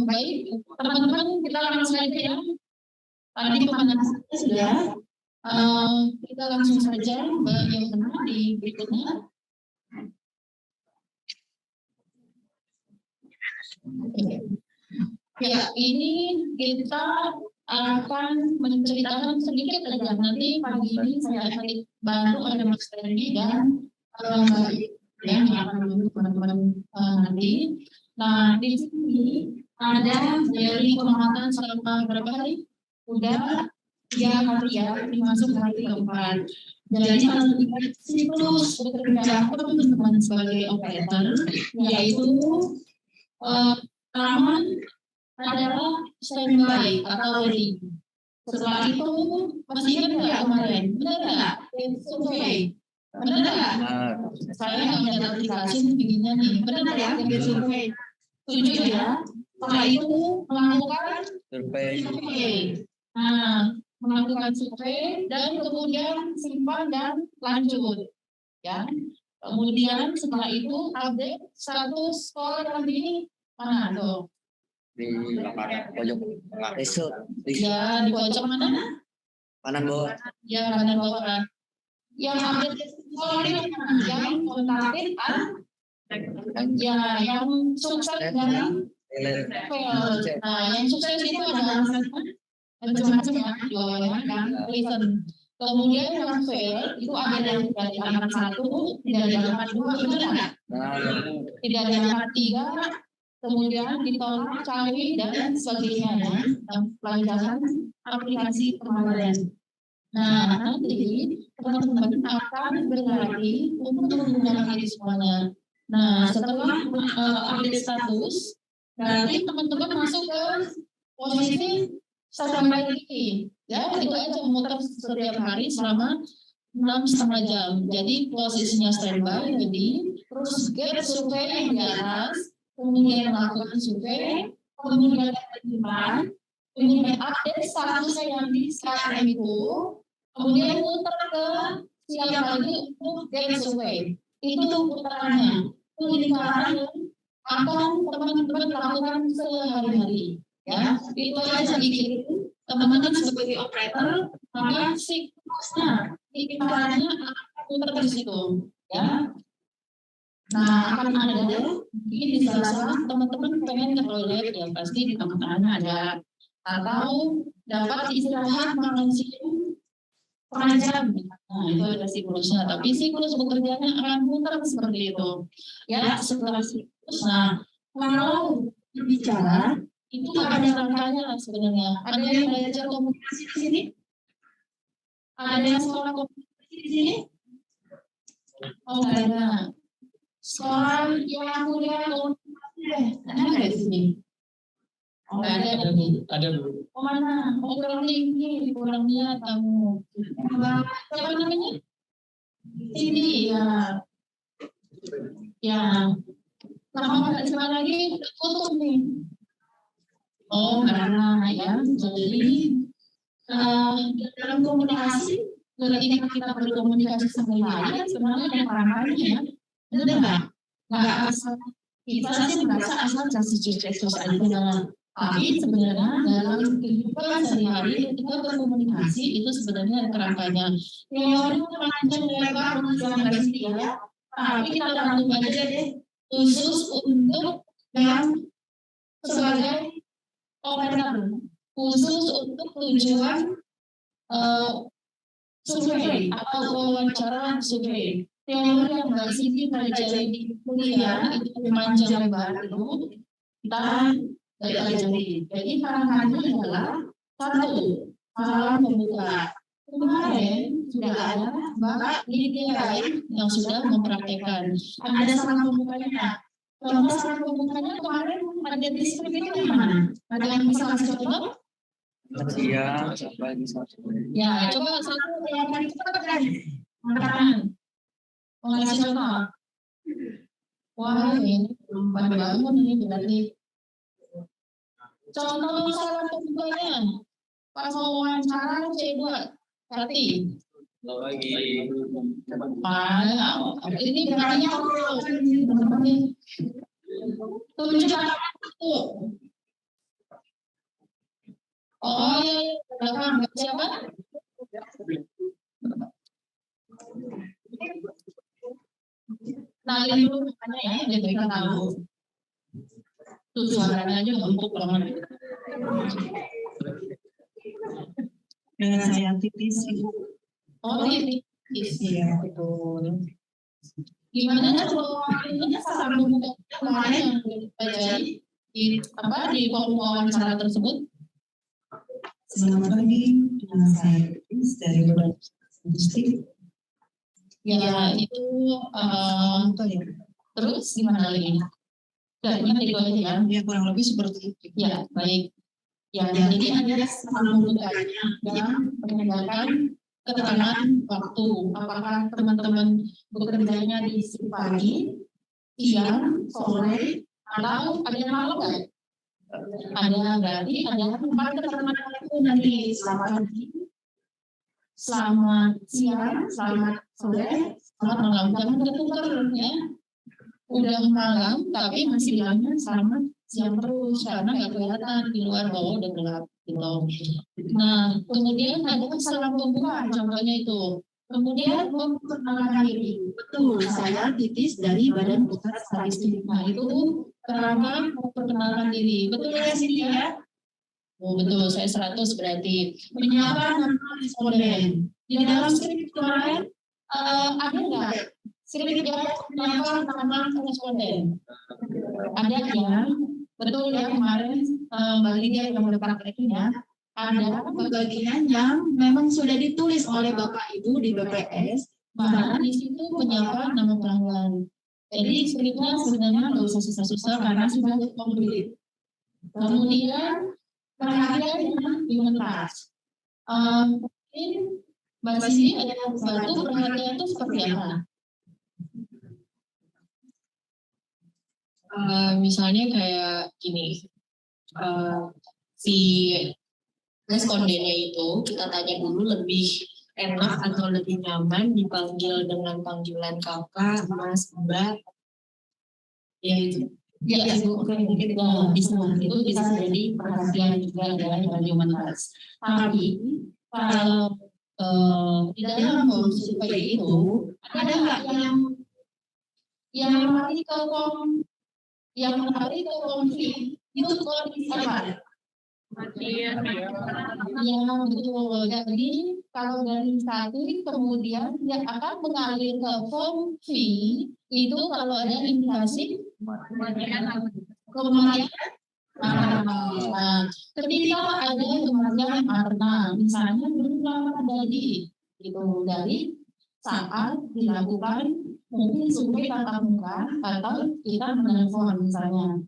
Baik, teman-teman kita langsung saja ya. Tadi pemanasan sudah. Kita langsung saja bagaimana di berikutnya. Ya, ini kita akan menceritakan sedikit saja. Nanti pagi ini saya akan dibantu oleh Mas Randy dan yang akan membantu teman-teman nanti. Nah, di sini ada dari pengamatan selama berapa hari? Udah 3 hari ya, masuk hari keempat. Jadi siklus bekerja teman-teman sebagai operator, yaitu pertama adalah standby atau ready. Setelah itu masih ingat nggak kemarin? Benar nggak? Survei. Benar nggak? Saya nggak punya aplikasi bikinnya nih. Benar ya? Survei. Setuju ya? Setelah itu melakukan survei. Nah, melakukan survei dan kemudian simpan dan lanjut. Ya. Kemudian setelah itu update status sekolah ini mana tuh? Di pojok result. Ya, di pojok mana? Kanan bawah. Ya, kanan bawah. Yang update sekolah ini yang kontaktif ya, yang sukses dan fail. Nah, yang sukses itu adalah macam-macam ya, jualan dan listen. Kemudian yang fail itu ada yang tidak diangkat 1, tidak diangkat 2, betul nggak? Tidak diangkat 3, kemudian ditolak, cari dan sebagainya ya, pelajaran aplikasi kemarin. Nah, nanti teman-teman akan berlari untuk menggunakan ini semuanya. Nah, setelah update status, berarti teman-teman masuk ke posisi standby ini. Ya, itu aja memutar setiap hari selama 6,5 jam. Jadi posisinya standby, jadi terus get survei di atas, kemudian melakukan survei, kemudian menyimpan, kemudian update statusnya yang di CRM itu, kemudian putar ke siap lagi untuk get survei. Itu putarannya. Itu lingkaran yang akan teman-teman lakukan sehari-hari. Ya, itu aja sedikit. Teman-teman sebagai operator, maka siklusnya, lingkarannya akan putar di situ. Ya. Nah, akan ada mungkin di salah teman-teman pengen ke toilet ya pasti di tengah-tengahnya ada, atau dapat istirahat makan siang setengah jam. Nah, itu ada siklusnya. Tapi siklus bekerjanya akan putar seperti itu. Ya, setelah siklus. Nah, kalau berbicara itu ada rangkanya sebenarnya. Ada yang belajar komunikasi di sini? Ada yang sekolah komunikasi di sini? Oh, nggak ada. Sekolah yang kuliah komunikasi ada nggak di sini? Oh, nggak ada berarti. Ada Bu. Oh, mana? Oh, kurang tinggi, kurang niat kamu. Siapa namanya? Sini ya. Ya. Nama nggak siapa lagi? Tutup nih. Oh, karena ya. Jadi dalam komunikasi, ketika kita berkomunikasi sama lain, sebenarnya ada rangkanya ya. Benar nggak? Nggak asal kita sih merasa asal kasih cek aja. Tapi sebenarnya dalam kehidupan sehari-hari kita berkomunikasi itu sebenarnya ada kerangkanya. Teori panjang lebar menjelaskan dari sini ya. Tapi kita rangkum aja deh khusus untuk yang sebagai operator, khusus untuk tujuan survei atau wawancara survei. Teori yang Mbak Siti pelajari di kuliah itu panjang lebar itu kita pelajari. Jadi tantangannya adalah satu, masalah membuka. Kemarin sudah ada Mbak Lydia yang sudah mempraktekkan. Ada salah pembukanya. Contoh salah pembukanya kemarin ada di skrip itu di mana? Ada yang bisa kasih contoh? Iya, sampai bisa. Ya, coba satu yang paling cepat kan? Angkat tangan. Mau ngasih contoh? Wah, ini belum bangun ini berarti. Contoh salah pembukanya. Pas mau wawancara C2, berarti. Lagi. Ini berarti tunjuk kata itu. Oh iya, Bapak siapa? Nah, ini dulu makanya ya, biar mereka tahu. Tuh suaranya aja empuk banget. Dengan saya tipis Ibu. Oh, ini. Iya, betul. Gimana kalau akhirnya salah membuka kemarin yang terjadi di kolom wawancara tersebut? Selamat pagi, dengan saya tipis dari Badan Statistik. Ya itu terus gimana lagi? Gak ingat itu aja ya? Ya kurang lebih seperti itu. Ya baik. Ya, jadi ada salah membukanya yang menandakan keterangan waktu. Apakah teman-teman bekerjanya di shift pagi, siang, sore, atau ada yang malam nggak? Ada, berarti ada 4 keterangan waktu nanti. Selamat pagi, selamat siang, selamat sore, selamat malam. Jangan tertukar ya. Udah malam tapi masih bilangnya selamat siang terus karena nggak kelihatan di luar bawah udah gelap gitu. Nah kemudian ada salam pembukaan contohnya itu. Kemudian memperkenalkan diri. Betul, saya Titis dari Badan Pusat Statistik. Nah itu kerangka memperkenalkan diri. Betul ya Cindy ya? Oh betul, saya 100 berarti. Menyapa nama responden. Di dalam skrip kemarin ada nggak? Skrip yang menyapa nama responden? Ada ya? Betul ya kemarin Mbak Lydia yang mendapatkannya. Ada bagian yang memang sudah ditulis oleh Bapak Ibu di BPS, bahwa di situ menyapa nama pelanggan. Jadi skripnya sebenarnya nggak usah susah-susah karena sudah komplit. Kemudian perhatian dengan human touch. Mungkin Mbak Cindy ada yang bantu perhatian itu seperti apa? Misalnya kayak gini, si respondennya itu kita tanya dulu lebih enak atau lebih nyaman dipanggil dengan panggilan kakak, mas, mbak, ya itu. Ya, itu mungkin itu bisa jadi perhatian juga dengan human touch. Tapi kalau di dalam form survei itu ada nggak yang lari ke konflik itu kondisi apa? Ya betul. Jadi kalau dari statik kemudian dia akan mengalir ke form V itu kalau ada indikasi kematian. Nah, ketika ada kematian karena misalnya belum lama gitu dari saat dilakukan mungkin survei tatap muka atau kita menelpon misalnya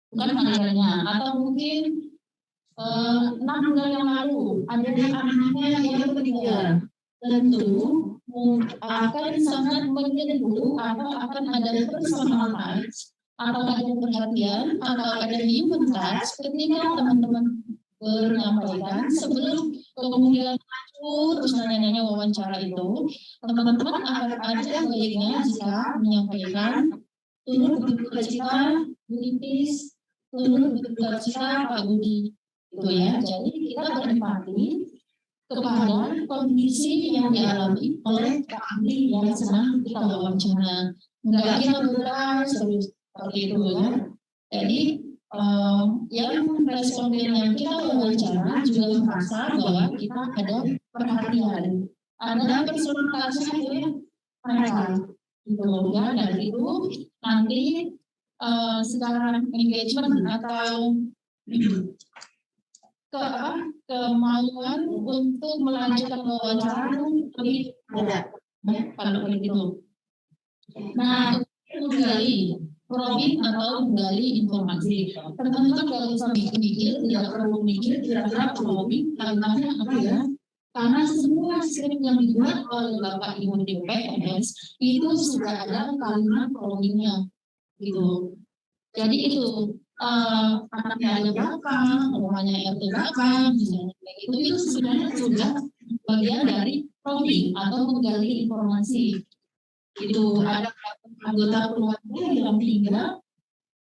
bukan panggilannya atau mungkin 6 bulan yang lalu ada anaknya yang meninggal, tentu akan sangat menyentuh atau akan ada personal touch atau ada perhatian atau ada human touch ketika teman-teman menyampaikan sebelum kemudian terus nanya-nanya wawancara itu, teman-teman akan ada baiknya jika menyampaikan turut berduka cita Bu Titis, turut berduka cita Pak Budi. Gitu ya. Jadi kita berempati kepada kondisi yang dialami oleh Pak Andi yang sedang kita wawancara. Enggak kita berbahas seperti itu ya. Jadi yang responden yang kita wawancara juga merasa bahwa kita ada perhatian, ada persentase mereka. Gitu ya. Dan itu nanti secara engagement atau kemauan untuk melanjutkan wawancara lebih ada kalau begitu. Nah, menggali probing atau menggali informasi. Teman-teman kalau bisa mikir, tidak perlu mikir kira-kira probing tantangannya apa ya? Karena semua skrip yang dibuat oleh Bapak Ibu di PNS itu sudah ada kalimat probingnya, gitu. Jadi itu anaknya ada berapa, rumahnya RT berapa, misalnya kayak gitu, itu sebenarnya sudah bagian dari probing atau menggali informasi. Itu ada anggota keluarga yang tinggal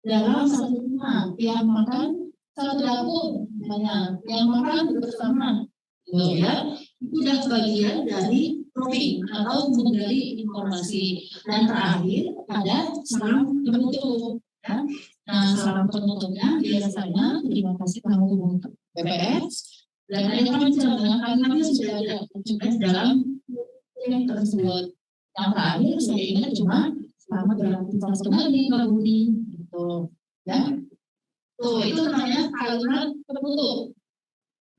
dalam satu rumah yang makan satu dapur misalnya yang makan bersama gitu ya, itu sudah bagian dari probing atau menggali informasi. Dan terakhir ada salam penutup ya. Nah, salam penutupnya biasanya terima kasih kamu PPS dan macam-macam ya, kalimatnya sudah ada juga dalam yang tersebut. Yang terakhir saya ingat cuma selamat beraktivitas kembali Pak Budi gitu ya. Tuh itu namanya kalimat penutup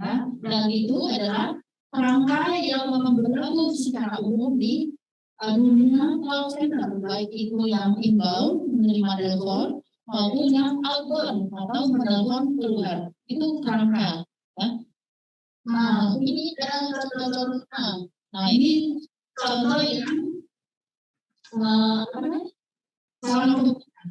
ya. Dan itu adalah rangkaian yang memang berlaku secara umum di dunia call center, baik itu yang inbound menerima telepon maupun yang outbound atau menelpon keluar, itu kerangka ya. Nah ini adalah contoh-contohnya. Nah ini contoh yang apa namanya? Salam pembukaan.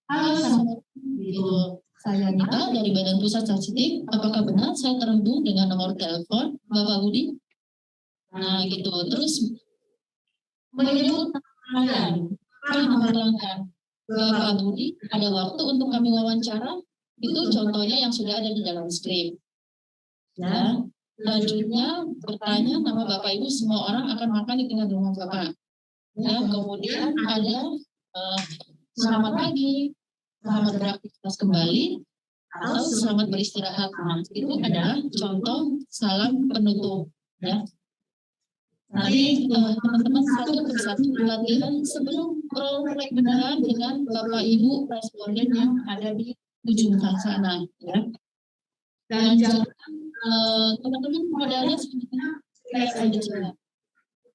Halo, gitu. Saya Nita dari Badan Pusat Statistik. Apakah benar saya terhubung dengan nomor telepon Bapak Budi? Nah, gitu. Terus menyebut pelanggan. Nama pelanggan Bapak Budi, ada waktu untuk kami wawancara? Itu contohnya yang sudah ada di dalam skrip. Ya. Selanjutnya bertanya nama Bapak Ibu, semua orang akan makan di tengah rumah Bapak. Ya, kemudian ada selamat pagi, selamat beraktivitas kembali, atau selamat beristirahat. Nah, itu adalah contoh salam penutup. Ya. Nanti teman-teman satu persatu latihan sebelum proyek beneran dengan Bapak Ibu responden yang ada di ujung sana. Ya. Dan jangan teman-teman modalnya sebenarnya kayak saja.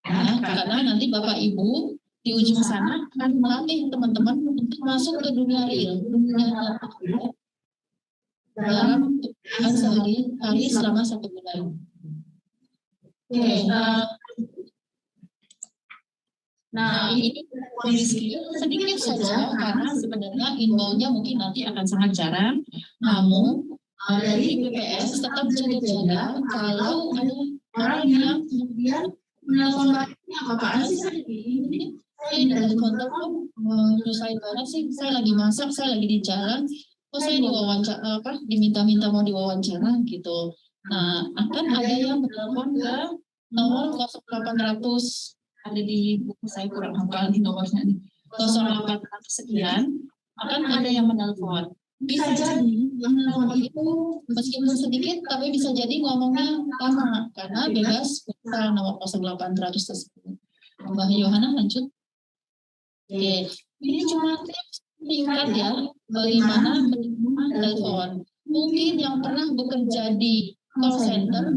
Ya, karena nanti Bapak Ibu di ujung sana akan melatih teman-teman untuk masuk ke dunia real, dunia nyata dalam sehari-hari selama 1 bulan. Oke, nah ini kondisi sedikit saja karena sebenarnya inbound-nya mungkin nanti akan sangat jarang, namun dari BPS tetap jaga-jaga kalau ada orang yang kemudian menelpon baliknya apaan sih saya ini dari kontak selesai banget sih, saya lagi masak, saya lagi di jalan, kok saya diwawancara diminta-minta mau diwawancara gitu. Nah akan ada yang menelpon ke nomor 0800, ada di buku saya kurang hafal di nomornya nih, 0800 sekian, akan ada yang menelpon. Bisa jadi yang menelpon itu meskipun sedikit tapi bisa jadi ngomongnya lama karena bebas pulsa nomor 0800 tersebut. Mbak Yohana lanjut. Oke, ini cuma tips singkat ya bagaimana menerima telepon. Mungkin yang pernah bekerja di call center,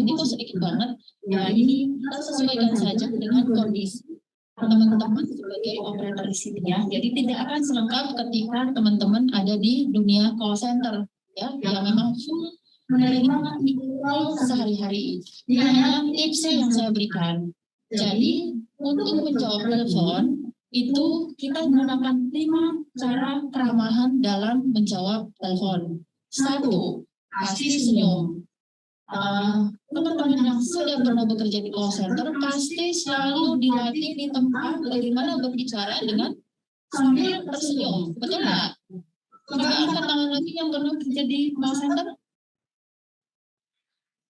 ini kok sedikit banget. Ya ini kita sesuaikan saja dengan kondisi teman-teman sebagai operator di sini ya. Jadi tidak akan selengkap ketika teman-teman ada di dunia call center ya, yang memang full menerima call sehari-hari. Ini hanya tipsnya yang saya berikan. Jadi untuk menjawab telepon itu kita menggunakan 5 cara keramahan dalam menjawab telepon. 1, pasti senyum. Teman-teman yang sudah pernah bekerja di call center pasti selalu dilatih di tempat bagaimana berbicara dengan sambil tersenyum, betul nggak? Coba angkat tangan lagi yang pernah bekerja di call center.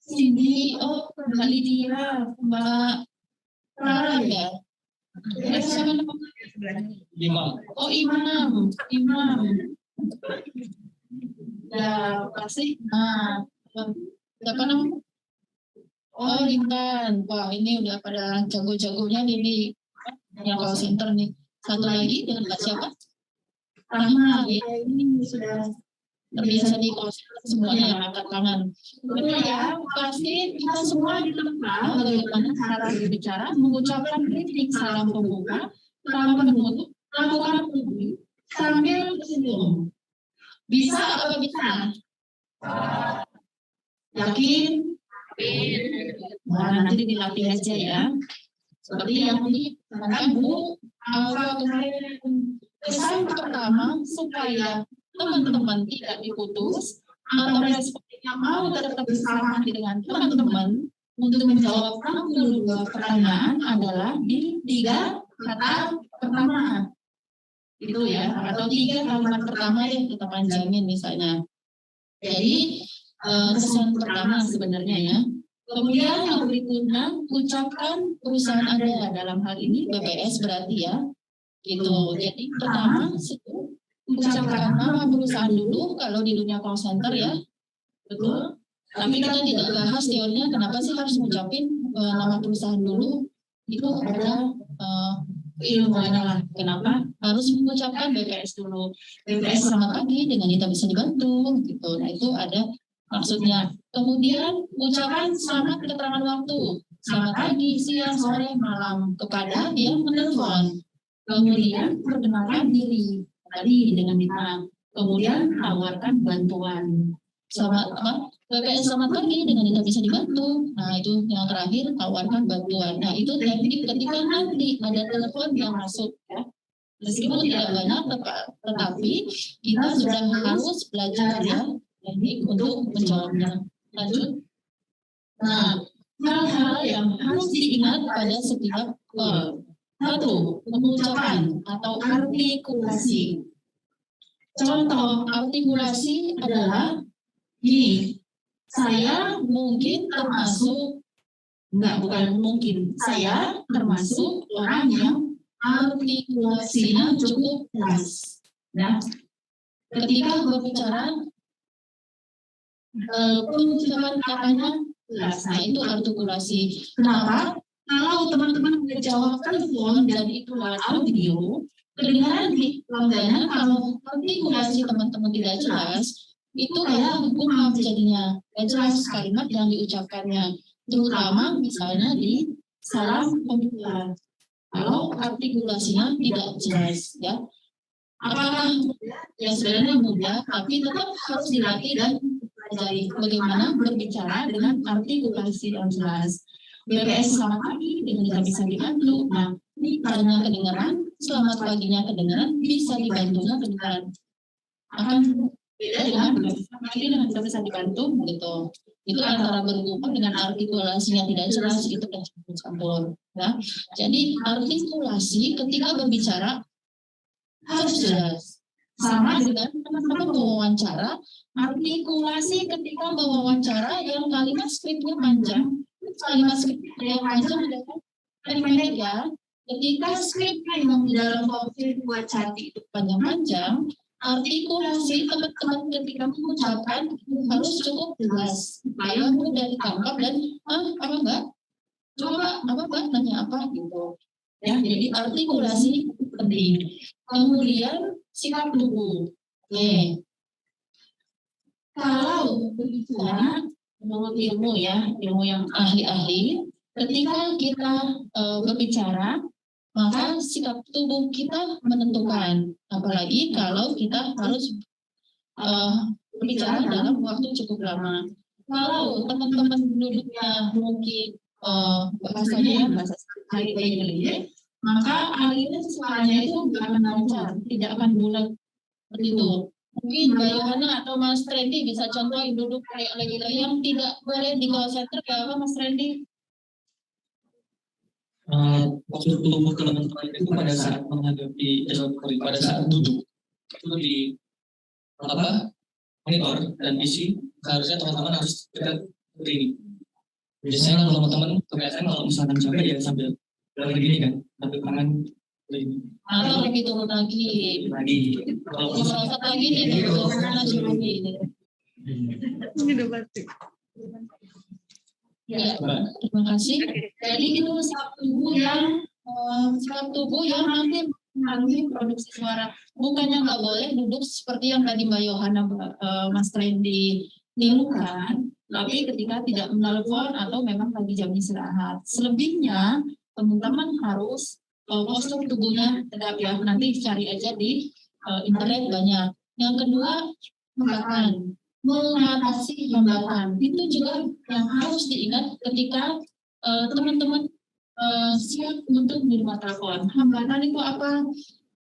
Cindy, oh Mbak Lydia, Mbak Rara ya. Siapa namanya? Imam. Oh Imam. Ya pasti. Nah. Siapa namanya? Oh Intan. Wah ini udah pada jago-jagonya nih di yang call center nih. Satu lagi dengan Mbak siapa? Rahma. Ya, ini sudah terbiasa di call center semuanya yang angkat tangan. Betul ya. Pasti kita semua di tempat bagaimana cara berbicara, mengucapkan greeting, salam pembuka, salam penutup, lakukan publik sambil tersenyum. Bisa apa bisa? Yakin? Nah, nanti dilatih aja ya. Seperti yang dikatakan Bu Alfa kemarin. Pesan pertama supaya teman-teman tidak diputus atau responnya mau tetap bersama dengan teman-teman untuk menjawab 62 pertanyaan adalah di 3 kata pertama. Itu ya, atau 3 kalimat pertama yang kita panjangin misalnya. Jadi kesan pertama sebenarnya ya. Kemudian yang berikutnya, ucapkan perusahaan Anda, dalam hal ini BPS berarti ya. Gitu. Jadi pertama, ucapkan nama perusahaan dulu kalau di dunia call center ya. Betul. Tapi kita tidak bahas teorinya kenapa sih harus ngucapin nama perusahaan dulu. Itu ada ilmunya lah. Kenapa harus mengucapkan BPS dulu. BPS selamat pagi, dengan kita bisa dibantu. Gitu. Nah itu ada maksudnya. Kemudian ucapan selamat keterangan waktu. Selamat pagi, siang, sore, malam kepada yang menelpon. Kemudian perkenalkan diri tadi dengan kita. Kemudian tawarkan bantuan. BPS selamat pagi, dengan kita bisa dibantu. Nah itu yang terakhir, tawarkan bantuan. Nah itu teknik ketika nanti ada telepon yang masuk ya. Meskipun tidak banyak, tetapi kita sudah harus belajar ya teknik untuk menjawabnya. Lanjut. Nah, hal-hal yang harus diingat pada setiap call. Satu, pengucapan atau artikulasi. Contoh artikulasi adalah gini, saya mungkin termasuk, bukan mungkin, saya termasuk orang yang artikulasinya cukup jelas. Nah, ketika berbicara, pengucapan katanya jelas. Nah, itu artikulasi. Kenapa? Kalau teman-teman menjawab telepon dan itu lewat audio, kedengaran di langganan kalau artikulasi teman-teman tidak jelas, itu kayak gumam jadinya. Tidak jelas kalimat yang diucapkannya. Terutama misalnya di salam pembukaan. Kalau artikulasinya tidak jelas, ya. Apakah ya sebenarnya mudah, tapi tetap harus dilatih dan pelajari bagaimana berbicara dengan artikulasi yang jelas. BPS selamat pagi, dengan kita bisa dibantu. Nah, ini karena kedengaran, selamat paginya kedengaran, bisa dibantunya kedengaran. Akan beda dengan selamat pagi dengan kita bisa dibantu, gitu. Itu antara bergumam dengan artikulasinya tidak jelas, itu dan campur. Ya. Jadi artikulasi ketika berbicara harus jelas. Sama dengan teman-teman mewawancara, artikulasi ketika mewawancara yang kalimat skripnya panjang, kalimat skripnya yang panjang adalah pendek ya. Ketika skripnya yang di dalam konflik buat cari itu panjang-panjang, artikulasi teman-teman ketika mengucapkan harus cukup jelas supaya mudah ditangkap dan apa enggak? Coba apa enggak nanya apa gitu. Ya, jadi artikulasi penting. Kemudian sikap tubuh. Oke. Kalau berbicara menurut ilmu ya, ilmu yang ahli-ahli, ketika kita berbicara, maka sikap tubuh kita menentukan. Apalagi kalau kita harus berbicara dalam waktu cukup lama. Kalau teman-teman duduknya mungkin bahasanya ya bahasa baik-baik, maka alirnya suaranya itu tidak akan lancar, tidak akan bulat seperti itu. Mungkin Mbak Yohana atau Mas Randy bisa contohin duduk kayak lagi yang tidak boleh di call center kayak apa Mas Randy? Postur tubuh teman-teman itu pada saat menghadapi pada saat duduk itu di monitor dan isi seharusnya teman-teman harus dekat seperti ini. Biasanya kalau teman-teman kebiasaan kalau misalkan capek ya sambil jalan gini kan, sambil tangan ini. Atau lebih turun lagi. Kalau merasa lagi nih, turun lagi. Ya, terima kasih. Jadi itu sikap tubuh yang nanti mempengaruhi produksi suara. Bukannya nggak boleh duduk seperti yang tadi Mbak Yohana, Mas Randy nirukan, tapi ketika tidak menelpon atau memang lagi jam istirahat. Selebihnya teman-teman harus postur tubuhnya tegap ya. Nanti cari aja di internet banyak. Yang kedua, hambatan. Mengatasi hambatan itu juga yang harus diingat ketika teman-teman siap untuk menerima telepon. Hambatan itu apa?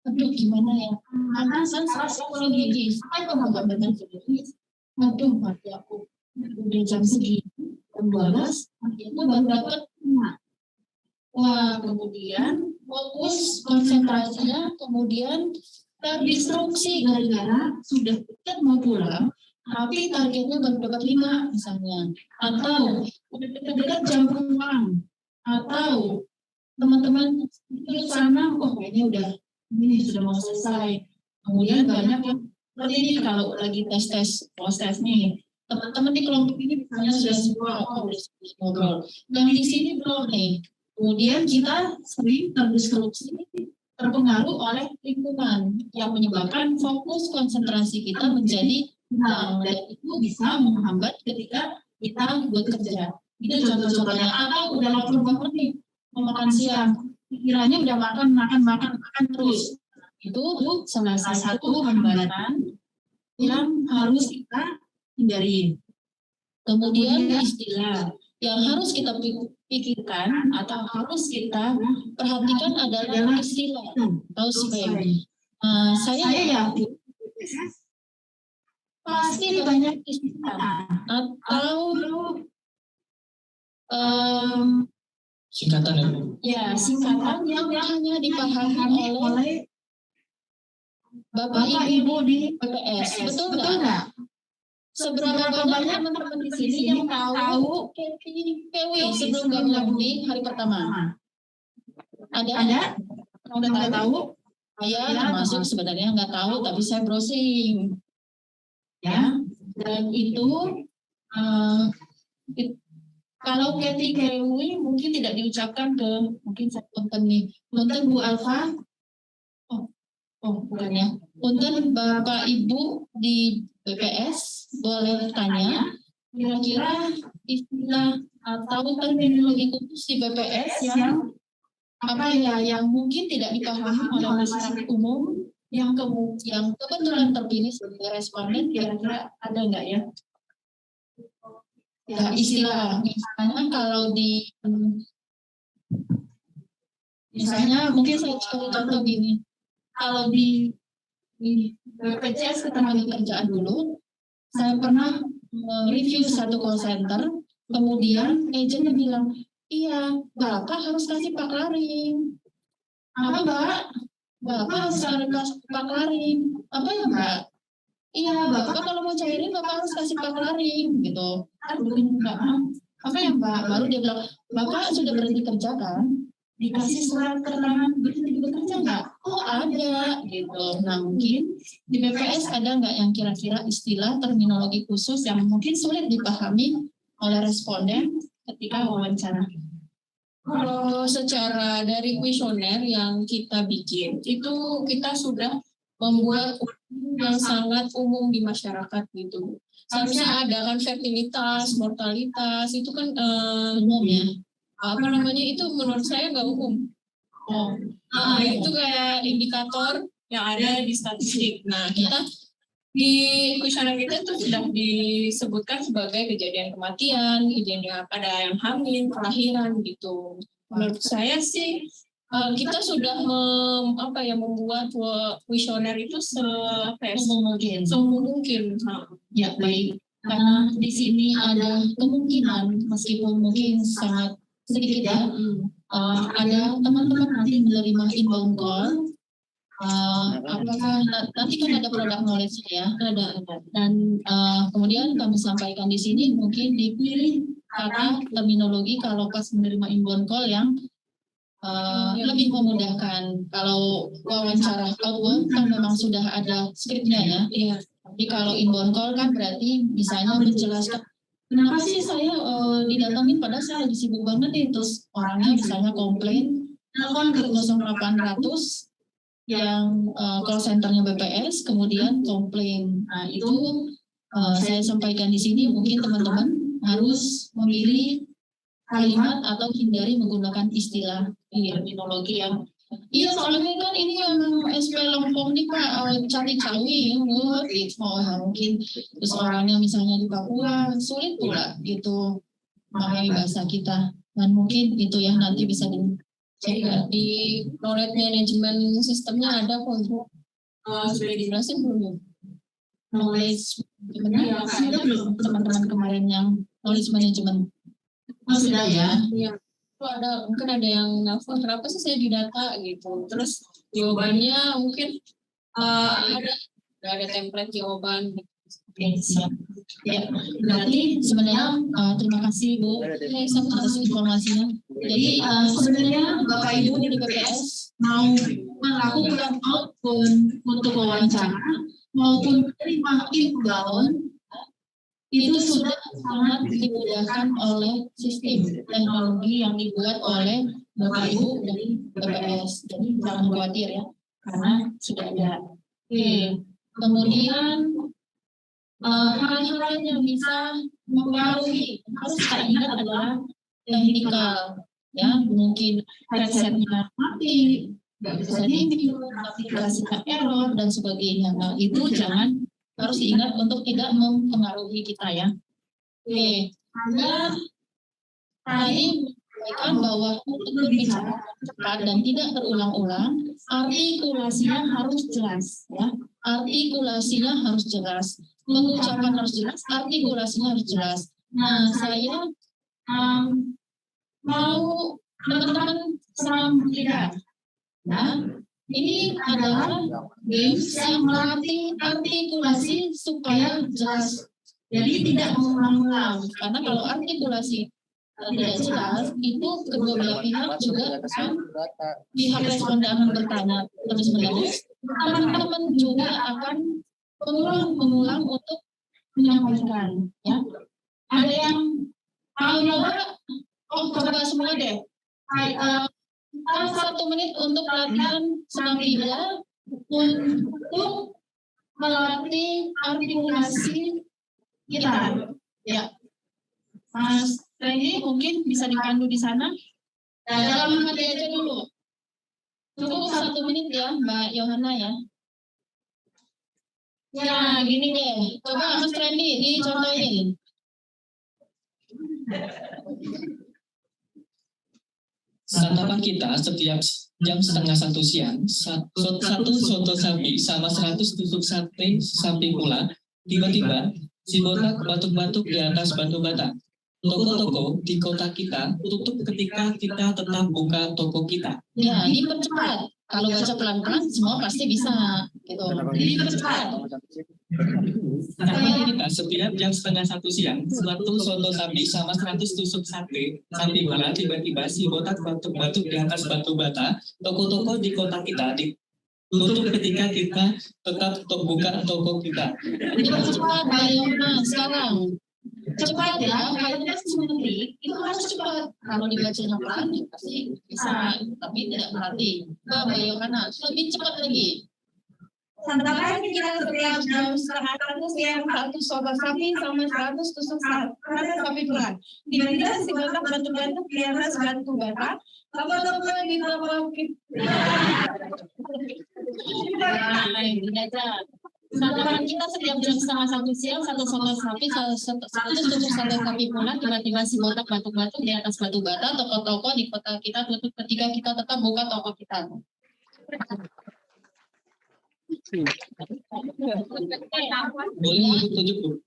Aduh gimana ya? Hambatan salah psikologi. Apa itu hambatan psikologi? Aduh mati aku. Udah jam segini, jam 12, itu baru dapat. Wah kemudian fokus konsentrasinya kemudian terdistraksi gara-gara sudah dekat mau pulang. tapi targetnya baru dapat 5 misalnya, atau udah dekat jam pulang, atau teman-teman itu sana, oh kayaknya udah ini sudah mau selesai. Kemudian banyak yang seperti ini kalau lagi tes proses nih, teman-teman di kelompok ini misalnya sudah semua udah ngobrol, yang di sini belum nih. Kemudian kita sering terdisrupsi, terpengaruh oleh lingkungan yang menyebabkan fokus konsentrasi kita menjadi hilang, dan itu bisa menghambat ketika kita bekerja. Itu contoh-contohnya. Atau udah lapar banget nih mau makan siang, pikirannya udah makan terus. Itu salah satu hambatan yang harus kita hindari. Kemudian istilah yang harus kita pikirkan atau harus kita perhatikan adalah istilah atau spam. Saya yakin pasti banyak istilah atau Singkatan ya Bu. ya singkatan yang hanya dipahami oleh Bapak Ibu di PPS. Betul nggak? Seberapa banyak teman-teman di sini yang tahu KPW sebelum gabung di hari pertama? Ada? Udah tahu? Saya termasuk sebenarnya nggak tahu, tapi saya browsing. Ya, dan itu kalau KPW mungkin tidak diucapkan ke, mungkin saya punten nih, punten Bu Alfa. Oh, bukan ya. Punten Bapak Ibu di BPS boleh tanya kira-kira istilah atau terminologi khusus di BPS yang yang mungkin tidak dipahami oleh masyarakat umum yang kebetulan terpilih sebagai responden, kira-kira ada nggak ya? Ya, istilah misalnya kalau misalnya mungkin saya contoh gini. Kalau di BPJS Ketenagakerjaan dulu, saya pernah review satu call center, kemudian agennya bilang, iya, Bapak harus kasih paklaring. Apa, Mbak? Bapak harus kasih paklaring. Apa ya, Mbak? Iya, Bapak kalau mau cairin, Bapak harus kasih paklaring, gitu. Apa ya, Mbak? Baru dia bilang, Bapak sudah berhenti kerja kan? Dikasih surat keterangan berhenti bekerja nggak? Oh ada, gitu. Nah mungkin di BPS ada nggak yang kira-kira istilah terminologi khusus yang mungkin sulit dipahami oleh responden ketika wawancara? Kalau secara dari kuesioner yang kita bikin, itu kita sudah membuat yang sangat umum di masyarakat gitu. Seharusnya ada kan fertilitas, mortalitas, itu kan Umum ya. apa namanya itu menurut saya nggak umum. Itu kayak indikator yang ada di statistik. Nah kita di kuesioner kita itu sudah disebutkan sebagai kejadian kematian, kejadian ada yang hamil, kelahiran gitu. Menurut saya sih kita sudah membuat kuesioner itu semungkin. Ya baik. Karena di sini ada kemungkinan meskipun mungkin sangat sedikit ya, ada teman-teman nanti menerima inbound call. Apakah nanti kan ada produk knowledge ya, ada. Dan kemudian kami sampaikan di sini mungkin dipilih kata terminologi kalau pas menerima inbound call yang lebih memudahkan. Kalau wawancara outbound kan memang sudah ada skripnya ya. Iya. Tapi kalau inbound call kan berarti misalnya menjelaskan kenapa sih saya didatangin padahal saya lagi sibuk banget nih, terus orangnya misalnya komplain, telepon ke 0800 yang call centernya BPS, kemudian komplain. Nah itu saya sampaikan di sini mungkin teman-teman harus memilih kalimat atau hindari menggunakan istilah terminologi yang soalnya kan ini memang SP Lompong nih Pak, cari cawi gitu. Mungkin terus orangnya misalnya di Papua sulit pula gitu memahami bahasa kita, dan mungkin itu ya nanti bisa dicek di knowledge management sistemnya ada kok. Sudah dijelasin belum? knowledge sebenarnya ada belum teman-teman kemarin yang knowledge management? Sudah ya. Iya. Itu ada mungkin ada yang nelfon kenapa sih saya di data gitu. Terus jawabannya mungkin ada template jawaban. Oke, siap. Ya, berarti sebenarnya terima kasih Bu atas informasinya. Jadi sebenarnya Bapak Ibu di BPS mau melakukan outbound untuk wawancara maupun menerima inbound itu sudah sangat dimudahkan oleh sistem teknologi yang dibuat oleh Bapak Ibu dari BPS. Jadi jangan khawatir ya, karena sudah ada. Oke. Kemudian hal-hal yang bisa mempengaruhi harus kita ingat adalah teknikal, ya mungkin headsetnya mati, nggak bisa di-mute, aplikasinya error dan sebagainya. Nah itu jangan harus diingat untuk tidak mempengaruhi kita ya. Oke, Anda tadi menyampaikan bahwa untuk berbicara cepat dan tidak terulang-ulang, artikulasinya harus jelas ya. Artikulasinya harus jelas, pengucapan harus jelas, artikulasinya harus jelas. Nah, saya mau teman-teman senam tidak, ya. Ini adalah games yang melatih artikulasi supaya jelas. Jadi tidak mengulang-ulang, karena kalau artikulasi tidak jelas, itu kedua belah pihak juga akan pihak responden akan bertanya terus-menerus. Teman-teman juga akan mengulang untuk menyampaikan. Ya, ada yang mau nyoba? Oh, coba semua deh. 1 menit untuk latihan senam tidak untuk melatih artikulasi kita. Ya, Mas Randy mungkin bisa dipandu di sana. Dalam hati aja dulu. Cukup 1 menit ya, Mbak Yohana ya. Ya, gini deh. Coba Mas Randy dicontohin. Santapan kita setiap jam 1:30 siang, satu soto sapi sama 100 tusuk sate sapi pula. Tiba-tiba si botak batuk-batuk di atas batu bata. Toko-toko di kota kita tutup ketika kita tetap buka toko kita. Ya, dipercepat. Kalau baca pelan-pelan semua pasti bisa. Gitu. Dipercepat. Santapan kita setiap jam 1:30 siang, 100 soto sapi sama 100 tusuk sate sapi pula. Tiba-tiba si botak batuk-batuk di atas batu bata. Toko-toko di kota kita tutup ketika kita tetap buka toko kita. Dipercepat, Bayona. Sekarang. Cepat ya, kalau kita semenit itu harus cepat. Kalau dibacanya pelan pasti bisa, tapi tidak berarti. Mbak Yohana, lebih cepat lagi. Santapan kita setiap jam 1:30 siang 100 sobat sapi sama 100 tusuk sapi pelan. Tiba-tiba si botak batuk-batuk di atas batu bata. Toko-toko di bawah kita. Nah, ini aja. Santapan kita setiap jam 1:30 siang 1 sobat sapi 100 tusuk sate sapi pula. Tiba-tiba si botak batuk-batuk di atas batu bata. Toko-toko di kota kita tutup ketika kita tetap buka toko kita. Boleh tunjuk Bu?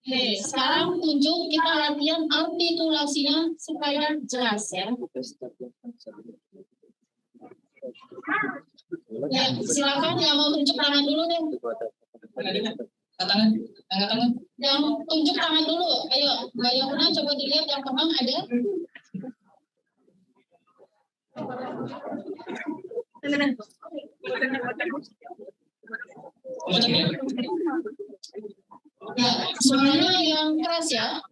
Oke, sekarang tunjuk kita latihan artikulasinya supaya jelas ya. Ya, silakan yang mau tunjuk tangan dulu deh. Tangan. Yang tunjuk tangan dulu. Ayo, Mbak Yohana coba dilihat yang memang ada. Ya, suaranya yang keras ya.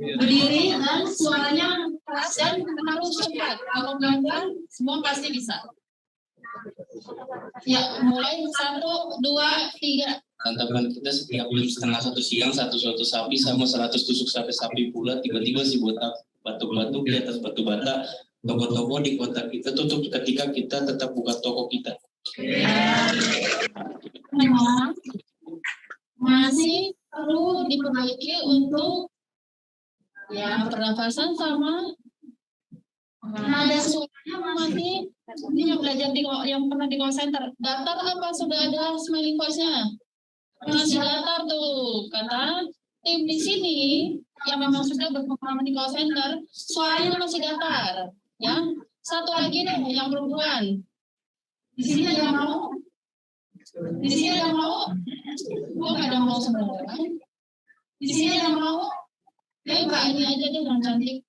Berdiri dan suaranya keras dan harus cepat. Kalau pelan-pelan semua pasti bisa. Ya, mulai 1, 2, 3. Santapan kita setiap jam 1:30 siang 1 soto sapi sama 100 tusuk sate sapi pula. Tiba-tiba si botak batuk-batuk di atas batu bata. Toko-toko di kota kita tutup ketika kita tetap buka toko kita. Memang masih perlu diperbaiki untuk ya pernafasan sama nada suaranya masih. Ini yang belajar yang pernah di call center. Datar apa sudah ada smiling voice-nya? Masih datar tuh, kata tim di sini yang memang sudah berpengalaman di call center, suaranya masih datar. Ya, satu lagi nih yang perempuan. Di sini ada yang mau? Di sini ada yang mau? Oh, nggak ada yang mau semua kan? Di sini ada yang mau? Ayo Mbak, ini aja deh yang cantik.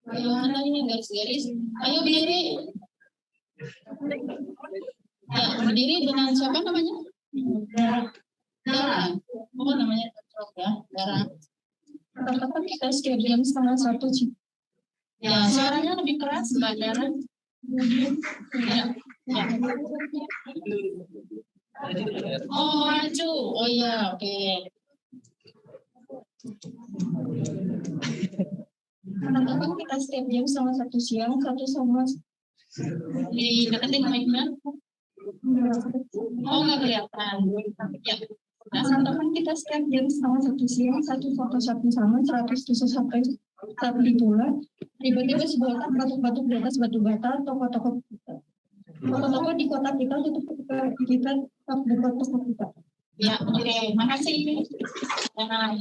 Ayo, mana ini garis-garis? Ayo berdiri. Ya, berdiri dengan siapa namanya? Dara. Oh, namanya ya, Dara. Kapan kita setiap jam 1:30 sih? Ya, suaranya lebih keras Mbak Dara. Ya. Ya. Oh, maju. Oh iya, oke. Kapan kita setiap jam 1:30 siang, 1 di deketin mic-nya. Oh, nggak kelihatan. Ya. Nah, kapan kita setiap jam 1:30 siang, 1 sama 100 tusuk sampai sapi pula. Tiba-tiba sebuah batuk-batuk di atas batu bata, toko-toko di kota kita tutup kita buka toko kita. Ya, oke, makasih. Nah,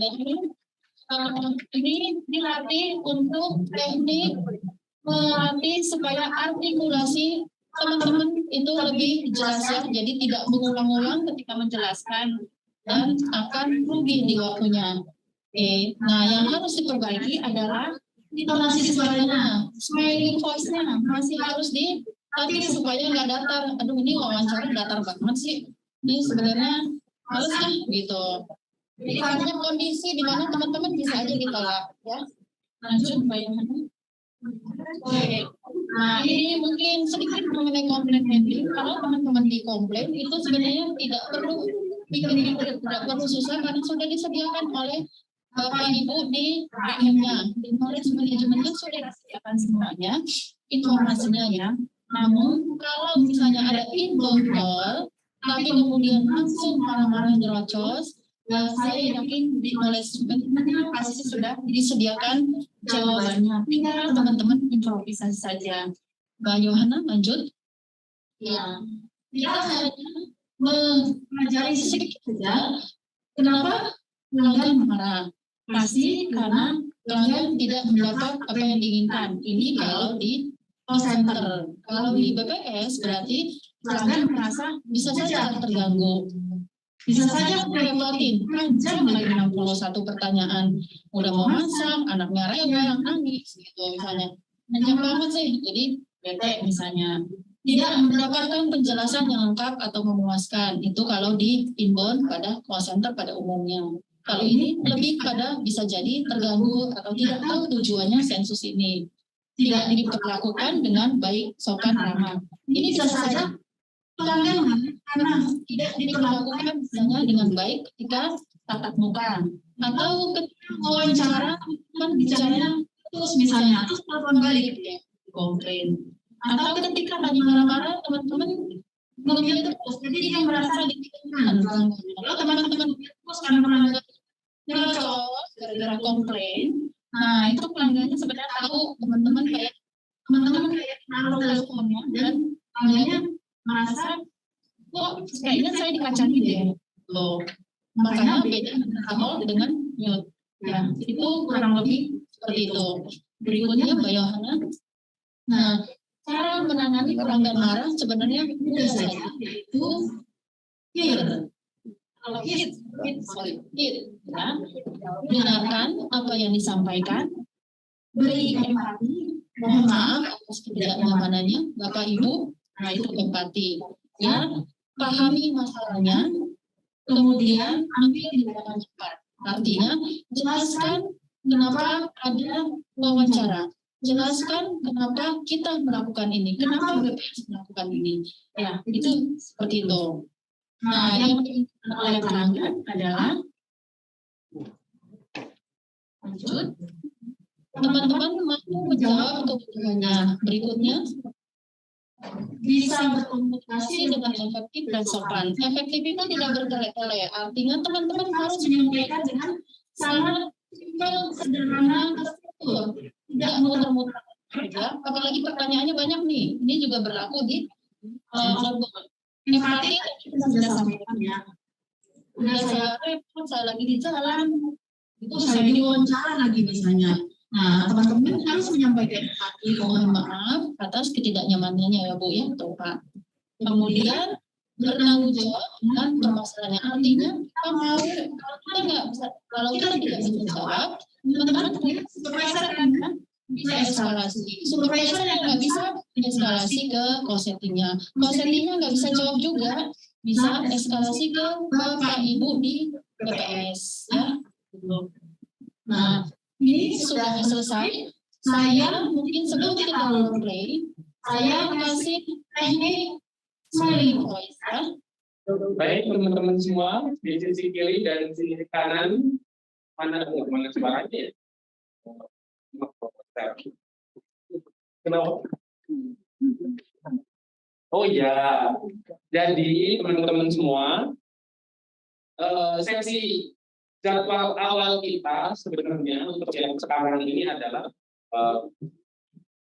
ini dilatih untuk teknik melatih supaya artikulasi teman-teman itu lebih jelas ya, jadi tidak mengulang-ulang ketika menjelaskan dan akan rugi di waktunya. Oke, nah yang harus diperbaiki adalah intonasi suaranya, smiling voice-nya masih harus dilatih supaya nggak datar. Aduh, ini wawancara datar banget sih. Ini sebenarnya harusnya gitu. Jadi banyak kondisi di mana teman-teman bisa aja ditolak ya. Lanjut bayangkan. Oke, nah ini mungkin sedikit mengenai komplain handling. Kalau teman-teman di komplain itu sebenarnya tidak perlu tidak perlu susah karena sudah disediakan oleh Bapak Ibu di PM-nya. Di knowledge management kan sudah disediakan semuanya informasinya ya. Namun kalau misalnya ada inbound call, tapi kemudian langsung marah-marah nyerocos, saya yakin di knowledge management pasti sudah disediakan jawabannya. Tinggal teman-teman improvisasi saja. Mbak Yohana, lanjut. Ya, kita hanya mengajari sedikit saja. Kenapa pelanggan marah? Pasti karena pelanggan tidak mendapat apa yang diinginkan. Ini kalau di call center. Kalau di BPS berarti pelanggan merasa bisa saja terganggu. Bisa saja merepotin, jam lagi 61 pertanyaan. Udah mau masak, anaknya rewel, nangis gitu misalnya. Banyak banget sih, jadi bete misalnya. Tidak mendapatkan penjelasan yang lengkap atau memuaskan. Itu kalau di inbound pada call center pada umumnya. Kalau ini lebih pada bisa jadi terganggu atau tidak tahu tujuannya sensus ini. Tidak diperlakukan dengan baik, sopan, ramah. Ini bisa saja pelanggan karena tidak diperlakukan misalnya dengan baik ketika tatap muka atau ketika wawancara kan bicaranya terus misalnya terus telepon balik ya komplain atau ketika lagi marah-marah teman-teman ngomongnya terus jadi dia merasa ditekan kalau teman-teman terus karena pelanggan nyerocos gara-gara komplain. Nah itu pelanggannya sebenarnya tahu teman-teman kayak naruh teleponnya dan pelanggannya merasa kok kayaknya saya dikacangin deh loh, makanya beda call dengan mute ya, itu kurang lebih seperti itu. Berikutnya Mbak Yohana. Nah, cara menangani pelanggan marah sebenarnya mudah saja, yaitu hear. Kalau hear ya, dengarkan apa yang disampaikan, beri empati, mohon maaf atas ketidaknyamanannya Bapak Ibu. Nah itu empati ya, pahami masalahnya, kemudian ambil tindakan cepat. Artinya jelaskan kenapa ada wawancara, jelaskan kenapa kita melakukan ini, kenapa BPS melakukan ini. Ya itu seperti itu. Nah yang oleh pelanggan adalah lanjut. Teman-teman mampu menjawab kebutuhannya. Berikutnya bisa berkomunikasi dengan efektif dan sopan. Efektif itu tidak bertele-tele. Artinya teman-teman harus menyampaikan dengan sangat simpel, sederhana, terstruktur. Tidak muter-muter. Ya, apalagi pertanyaannya banyak nih. Ini juga berlaku di empati kita sudah sampaikan ya. Udah saya repot, saya lagi di jalan. Itu saya diwawancara lagi misalnya. Nah, teman-teman harus menyampaikan empati, mohon maaf atas ketidaknyamanannya ya Bu ya, atau Pak. Kemudian bertanggung jawab dengan permasalahannya. Artinya kita mau, kalau kita nggak bisa, kalau kita tidak bisa jawab, teman-teman supervisor kan bisa eskalasi. Supervisor yang nggak bisa eskalasi ke co-settingnya. Co-settingnya nggak bisa jawab juga, bisa eskalasi ke Bapak Ibu di PPS ya. Nah, ini sudah selesai. Saya mungkin sebelum kita role play, saya kasih teknik smiling voice ya. Baik teman-teman semua, di sisi kiri dan sisi kanan, mana suaranya ya? Kenapa? Oh ya, jadi teman-teman semua, sesi jadwal awal kita sebenarnya untuk yang sekarang ini adalah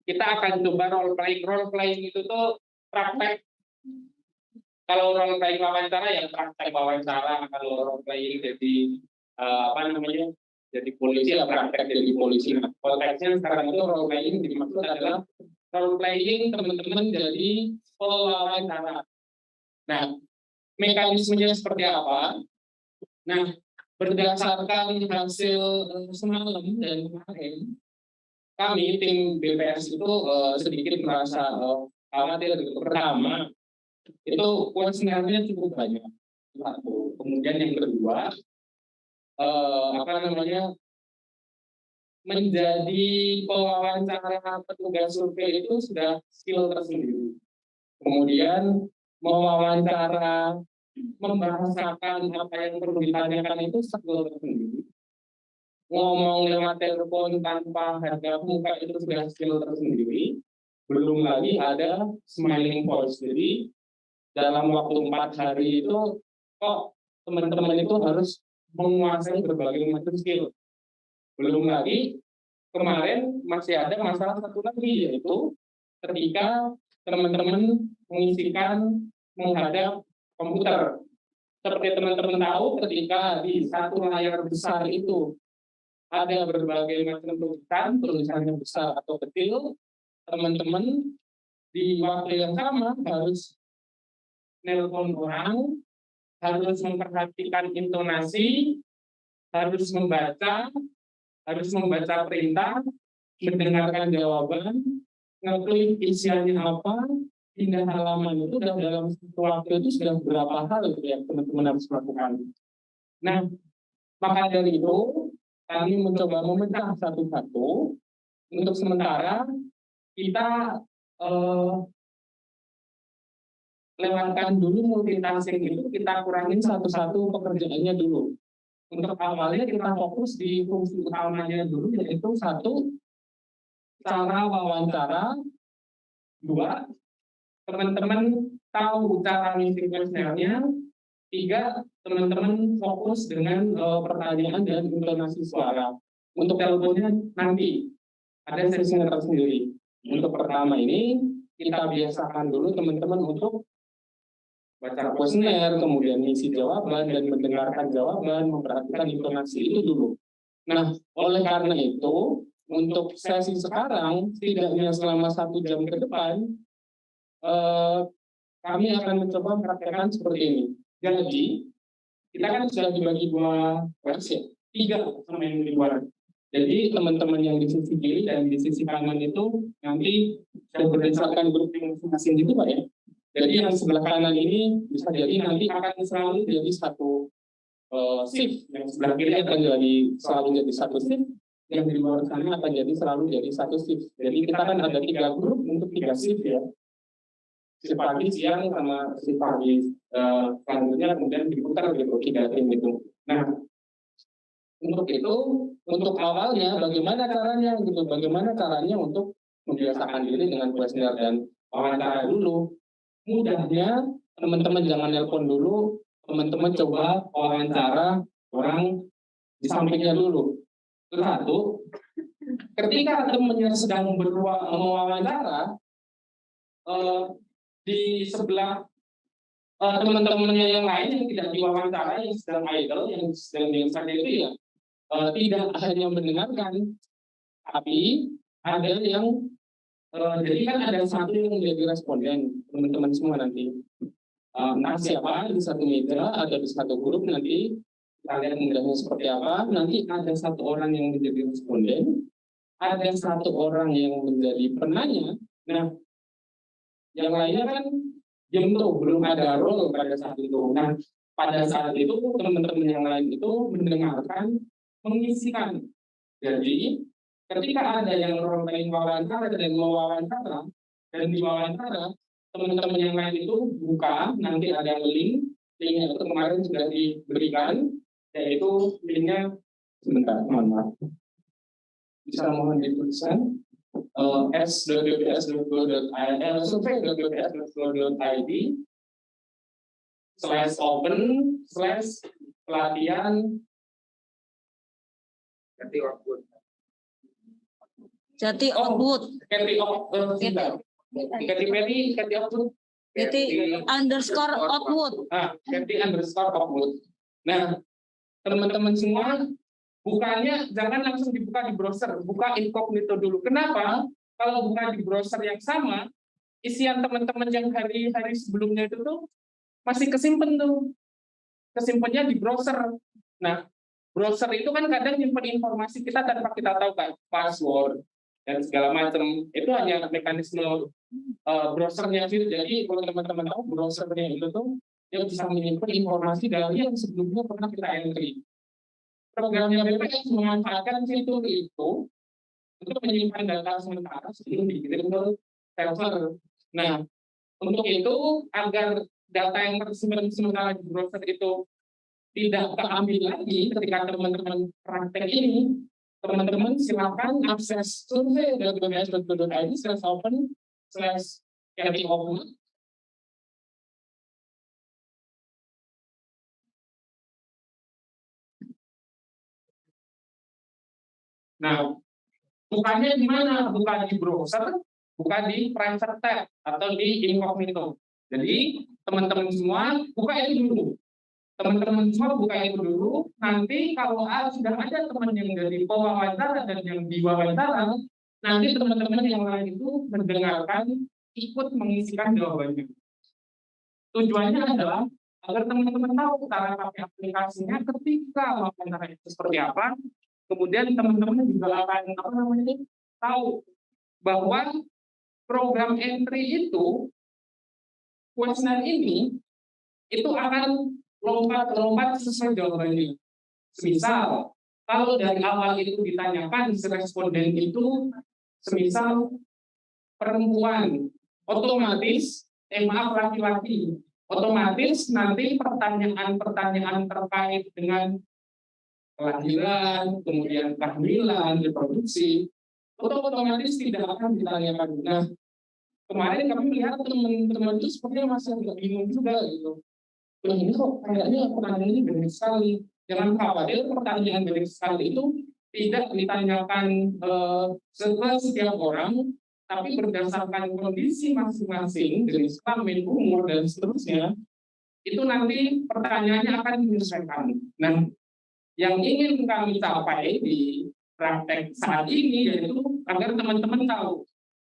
kita akan coba role playing itu tuh praktek. Kalau role playing wawancara yang praktek wawancara, kalau role playing jadi jadi polisi ya praktek jadi polisi. Nah, konteksnya sekarang itu role playing dimaksud adalah role playing teman-teman jadi pewawancara. Nah, mekanismenya seperti apa? Nah, berdasarkan hasil semalam dan kemarin, kami tim BPS itu sedikit merasa khawatir. Pertama, itu kuesionernya cukup banyak. Satu. Kemudian yang kedua, menjadi pewawancara petugas survei itu sudah skill tersendiri. Kemudian mewawancara, membahasakan apa yang perlu ditanyakan itu skill tersendiri. Ngomong lewat telepon tanpa harga muka itu sudah skill tersendiri. Belum lagi ada smiling voice. Jadi dalam waktu 4 hari itu kok teman-teman itu harus menguasai berbagai macam skill. Belum lagi kemarin masih ada masalah satu lagi, yaitu ketika teman-teman mengisikan menghadap komputer. Seperti teman-teman tahu, ketika di satu layar besar itu ada berbagai macam tulisannya besar atau kecil, teman-teman di waktu yang sama harus nelpon orang, harus memperhatikan intonasi, harus membaca perintah, mendengarkan jawaban, ngeklik isiannya apa, pindah halaman itu, dan dalam waktu itu sudah berapa hal yang teman-teman harus lakukan. Nah, maka dari itu kami mencoba memecah satu-satu. Untuk sementara kita lewatkan dulu multitasking itu, kita kurangin satu-satu pekerjaannya dulu. Untuk awalnya kita fokus di fungsi utamanya dulu, yaitu 1, cara wawancara, 2, teman-teman tahu cara ngisi kuesionernya, 3, teman-teman fokus dengan pertanyaan dan intonasi suara. Untuk teleponnya nanti ada sesinya tersendiri. Untuk pertama ini kita biasakan dulu teman-teman untuk baca kuesioner, kemudian ngisi jawaban dan mendengarkan jawaban, memperhatikan intonasi itu dulu. Nah, oleh karena itu, untuk sesi sekarang, setidaknya selama 1 jam ke depan, kami akan mencoba mempraktekkan seperti ini. Jadi, kita kan sudah dibagi 2 versi, 3 sama yang di luar. Jadi, teman-teman yang di sisi kiri dan di sisi kanan itu nanti sudah berdasarkan grup masing-masing gitu Pak ya. Jadi yang sebelah kanan ini bisa jadi nanti akan selalu jadi satu shift, yang sebelah kiri akan selalu jadi satu shift, yang di luar sana akan selalu jadi satu shift. Jadi kita kan ada 3 grup untuk 3 shift ya. Shift pagi, siang, sama shift pagi selanjutnya kemudian diputar gitu 3 tim gitu. Nah, untuk itu, untuk awalnya bagaimana caranya gitu? Bagaimana caranya untuk membiasakan diri dengan kuesioner dan wawancara dulu. Mudahnya teman-teman jangan nelpon dulu, teman-teman coba wawancara orang di sampingnya dulu. Terus 1, ketika temannya sedang mewawancara, di sebelah teman-temannya yang lain yang tidak diwawancara, yang sedang idle, yang sedang biasa itu ya tidak hanya mendengarkan, tapi ada yang jadi kan ada 1 yang menjadi responden, teman-teman semua nanti. entah siapa di satu meja atau di satu grup, nanti kalian mudahnya seperti apa, nanti ada satu orang yang menjadi responden, ada satu orang yang menjadi penanya. Nah, yang lainnya kan diam tuh, belum ada role pada saat itu. Nah, pada saat itu teman-teman yang lain itu mendengarkan, mengisikan. Jadi ketika ada yang role wawancara dan mewawancara dan diwawancara, teman-teman yang lain itu buka, nanti ada linknya itu kemarin sudah diberikan, yaitu linknya sebentar, mohon maaf, bisa mohon dituliskan s.bps.go.id survei.bps.go.id /open/pelatihan Jati Outwood. Cathy Outwood. Nah, teman-teman semua, bukanya jangan langsung dibuka di browser, buka incognito dulu. Kenapa? Kalau buka di browser yang sama, isian teman-teman yang hari-hari sebelumnya itu tuh masih kesimpan tuh. Kesimpannya di browser. Nah, browser itu kan kadang nyimpen informasi kita tanpa kita tahu, kan, password dan segala macam. Itu hanya mekanisme browsernya sih. Jadi kalau teman-teman tahu, browsernya itu tuh yang bisa menyimpan informasi dari yang sebelumnya pernah kita entry. Programnya BPS memanfaatkan fitur itu untuk menyimpan data sementara sebelum dikirim ke server. Nah, untuk itu agar data yang tersimpan sementara di browser itu tidak terambil lagi ketika teman-teman praktek ini, teman-teman silakan akses survei.bps.go.id/open/cathy-outwood. Nah, bukannya di mana? Bukan di browser, bukan di private tab atau di incognito. Jadi, teman-teman semua buka itu dulu. Teman-teman semua buka itu dulu. Nanti kalau sudah ada teman yang dari pewawancara dan yang diwawancara, nanti teman-teman yang lain itu mendengarkan, ikut mengisikan jawabannya. Tujuannya adalah agar teman-teman tahu cara pakai aplikasinya ketika wawancara itu seperti apa. Kemudian teman-teman juga akan tahu bahwa program entry itu, kuesioner ini, itu akan lompat-lompat sesuai jawabannya. Semisal, kalau dari awal itu ditanyakan responden itu, semisal perempuan, otomatis, laki-laki, otomatis nanti pertanyaan-pertanyaan terkait dengan kelahiran, kemudian kehamilan, reproduksi, otomatis tidak akan ditanyakan. Nah, kemarin kami melihat teman-teman itu sepertinya masih agak bingung juga gitu. Ini kok kayaknya pertanyaan ini banyak sekali. Jangan khawatir, pertanyaan banyak sekali itu tidak ditanyakan setiap orang, tapi berdasarkan kondisi masing-masing, jenis kelamin, umur, dan seterusnya, itu nanti pertanyaannya akan menyesuaikan. Nah, yang ingin kami capai di praktek saat ini yaitu agar teman-teman tahu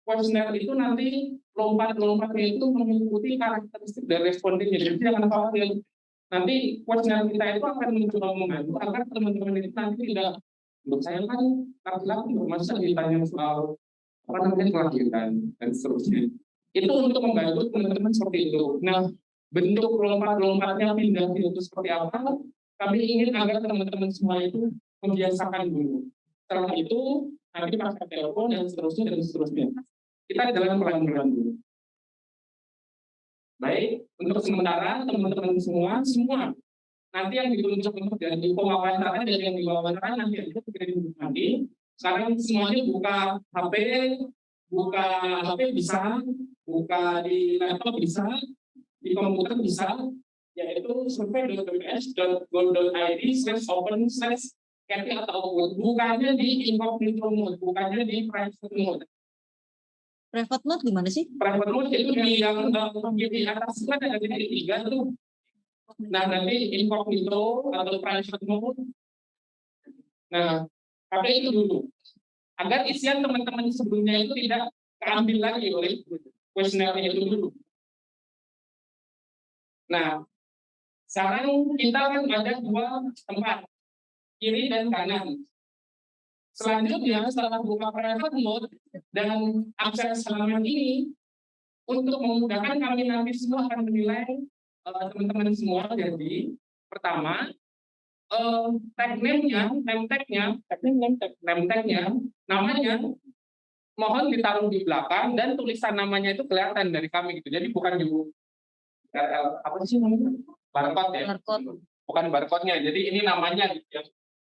kuesioner itu nanti lompat-lompatnya itu mengikuti karakteristik dari respondennya. Jadi jangan khawatir. Nanti kuesioner kita itu akan mencoba membantu agar teman-teman itu nanti tidak, untuk saya kan laki-laki masa ditanya soal kelahiran dan seterusnya. Itu untuk membantu teman-teman seperti itu. Nah, bentuk lompat-lompatnya pindah itu seperti apa? Kami ingin agar teman-teman semua itu membiasakan dulu. Setelah itu, nanti pakai telepon dan seterusnya. Kita jalan pelan-pelan dulu. Baik, untuk sementara teman-teman semua nanti yang ditunjuk untuk jadi pewawancara dan yang diwawancara nanti itu kirim nanti. Sekarang semuanya buka HP bisa, buka di laptop bisa, di komputer bisa, yaitu survei.bps.go.id/open/cathy atau outwood. Bukannya di incognito mode, bukannya di private mode. Private mode di mana sih? Private mode itu di yang di atas kan ada titik 3 tuh. Nah, nanti incognito atau private mode. Nah, pakai itu dulu. Agar isian teman-teman sebelumnya itu tidak keambil lagi oleh kuesioner itu dulu. Nah, sekarang kita kan ada dua tempat, kiri dan kanan. Selanjutnya setelah buka private mode dan akses halaman ini, untuk memudahkan kami nanti semua akan menilai teman-teman semua. Jadi pertama, tag name-nya, name tag-nya, namanya mohon ditaruh di belakang dan tulisan namanya itu kelihatan dari kami gitu. Jadi bukan di apa sih namanya? Barcode ya. Barcode. Bukan barcode-nya. Jadi ini namanya gitu ya.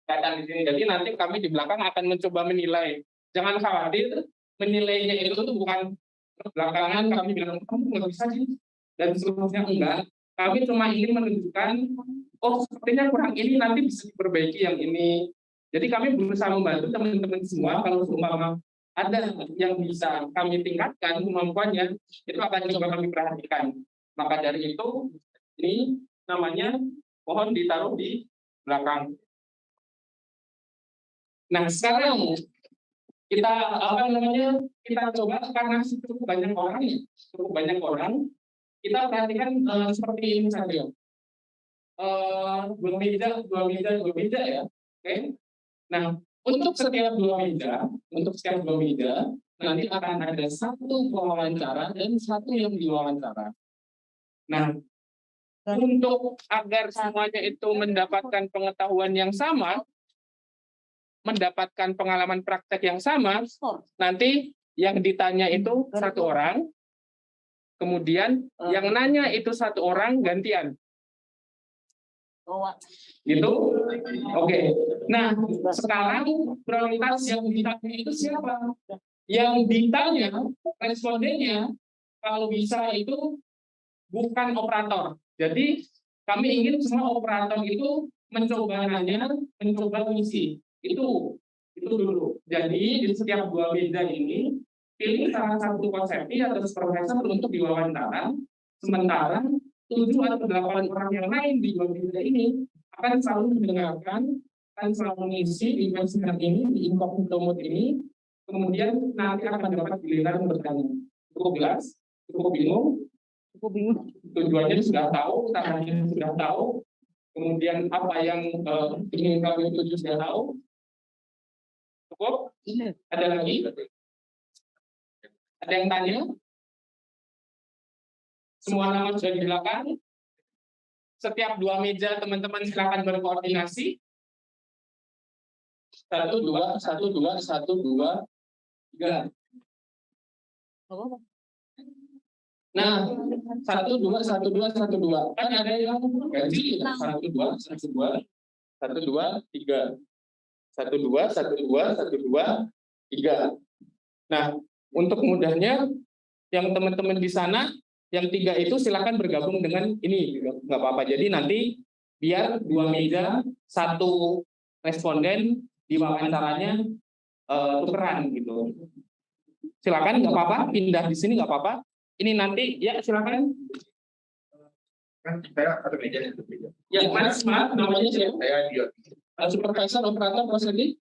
Kelihatan di sini. Jadi nanti kami di belakang akan mencoba menilai. Jangan khawatir, menilainya itu tuh bukan belakangan kami bilang kamu nggak bisa sih dan seterusnya, enggak. Kami cuma ingin menunjukkan, oh sepertinya kurang ini, nanti bisa diperbaiki yang ini. Jadi kami berusaha membantu teman-teman semua. Kalau seumpama ada yang bisa kami tingkatkan kemampuannya, itu akan coba kami perhatikan. Maka dari itu, ini namanya mohon ditaruh di belakang. Nah sekarang kita kita coba karena cukup banyak orang, kita perhatikan seperti ini saja. Dua meja ya. Oke. Nah, untuk setiap dua meja nanti akan ada satu pewawancara dan satu yang diwawancara. Nah, untuk agar semuanya itu mendapatkan pengetahuan yang sama, mendapatkan pengalaman praktek yang sama, nanti yang ditanya itu satu orang, kemudian yang nanya itu satu orang gantian. Gitu? Oke. Nah, sekarang prioritas yang ditanya itu siapa? Yang ditanya, respondennya, kalau bisa itu bukan operator. Jadi, kami ingin semua operator itu mencoba nanya, mencoba ngisi. Itu dulu. Jadi, di setiap dua meja ini, pilih salah satu konsepsi atau supervisor untuk diwawancara, sementara 7 atau 8 orang yang lain di dua meja ini akan selalu mendengarkan, akan selalu mengisi di webinar ini, di incognito mode ini, kemudian nanti akan dapat giliran bertanya. Cukup jelas? Cukup bingung? Tujuannya sudah tahu, caranya sudah tahu, kemudian apa yang ingin kami tuju sudah tahu. Cukup? Ada lagi? Ada yang tanya? Semua nama sudah di belakang. Setiap dua meja teman-teman silakan berkoordinasi. 1, 2, 1, 2, 1, 2, 3. Nah, 1, 2, 1, 2, 1, 2. Kan ada yang gaji 1, 2, 1, 2, 1, 2, 3. 1, 2, 1, 2, 1, 2, 3. Nah, untuk mudahnya, yang teman-teman di sana, yang 3 itu silakan bergabung dengan ini, nggak apa-apa. Jadi nanti biar dua meja, satu responden diwawancaranya tukeran gitu. Silakan, nggak apa-apa, pindah di sini nggak apa-apa. Ini nanti, ya silakan. Kan saya ada meja. Ya, Mas, namanya siapa? Saya Dion. Supervisor, operator, prosedi?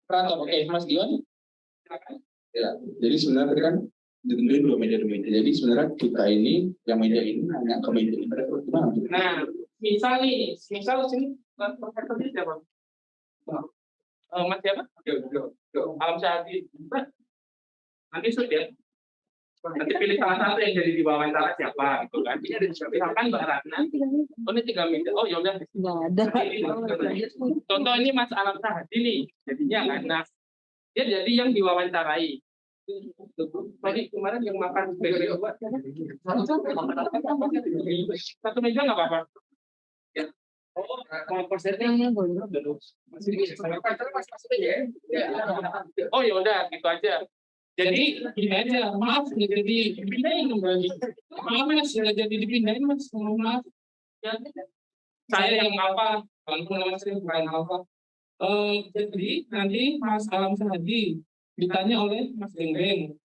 Operator, oke. Mas Dion, silakan. Ya, jadi sebenarnya tadi kan ditentuin dua meja. Jadi sebenarnya kita ini, yang meja ini hanya ke meja ini. Nah, misal sini, profesornya siapa? Mas siapa? Alam Syahadi. Nanti sudah ya. Nanti pilih salah satu yang jadi di wawancara siapa gitu kan. Ini ada misalkan Mbak Ratna. Oh ini 3 meja. Oh ya udah. Nggak ada. Contoh ini Mas Alam Syahadi nih. Jadinya kan. Nah, dia jadi yang diwawancarai. Tadi kemarin yang makan burger dua. Satu meja nggak apa-apa. Ya. Oh, persennya oh ya udah gitu aja. Jadi gini aja, maaf nggak jadi dipindahin kembali. Maaf Mas nggak jadi dipindahin Mas, maaf. Ya, saya yang apa? Kalau Mas bukan apa. Jadi nanti Mas Alam Syahadi ditanya oleh Mas Genggeng.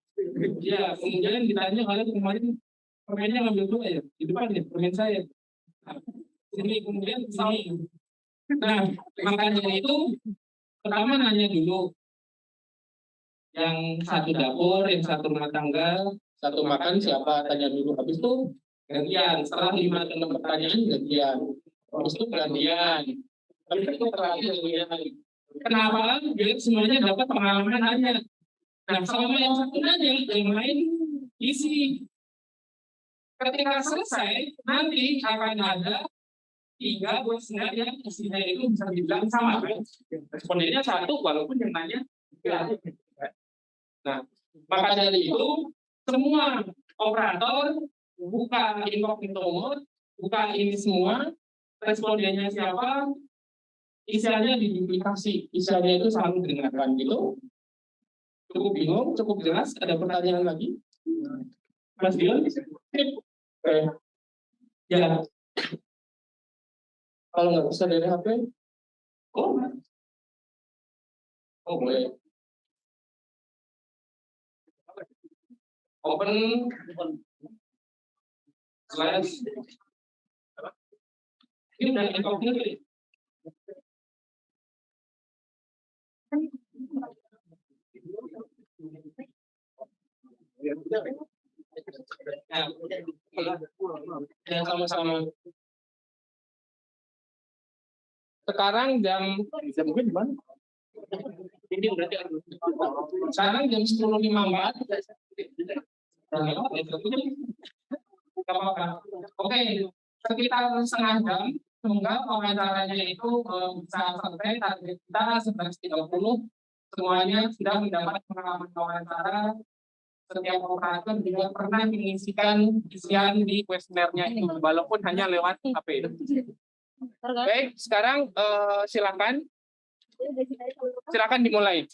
Ya, kemudian ditanya oleh kemarin permennya ngambil dua ya, di depan ya, permen saya. Nah, ini kemudian sini. Nah, makanya itu pertama nanya dulu. Yang satu dapur, yang satu rumah tangga, satu makan siapa, tanya dulu. Habis itu gantian. Setelah 5 pertanyaan gantian. Terus itu gantian. Habis itu terakhir gantian. Kenapa? Biar semuanya dapat pengalaman hanya. Nah, selama yang satu nanya, yang lain isi. Ketika selesai, nanti akan ada 3 kuesioner yang isinya itu bisa dibilang sama kan? Respondennya 1 walaupun yang nanya 3. Nah, maka dari itu semua operator buka incognito mode, buka ini semua, respondennya siapa, isiannya diduplikasi, isiannya itu selalu dengarkan gitu. Cukup bingung, cukup jelas, ada pertanyaan lagi? Mas Dion? Oke. Ya. Kalau nggak bisa dari HP, oh boleh. Open slash. Ini udah incognito. Ya, sama-sama. Sekarang jam mungkin di mana? Ini berarti sekarang jam 10.54. Oke, sekitar setengah jam. Semoga wawancaranya itu bisa selesai. Target kita 11.30. Semuanya sudah mendapat pengalaman wawancara. Setiap operator juga pernah mengisikan isian di kuesionernya itu, walaupun hanya lewat HP. Baik, sekarang silakan dimulai.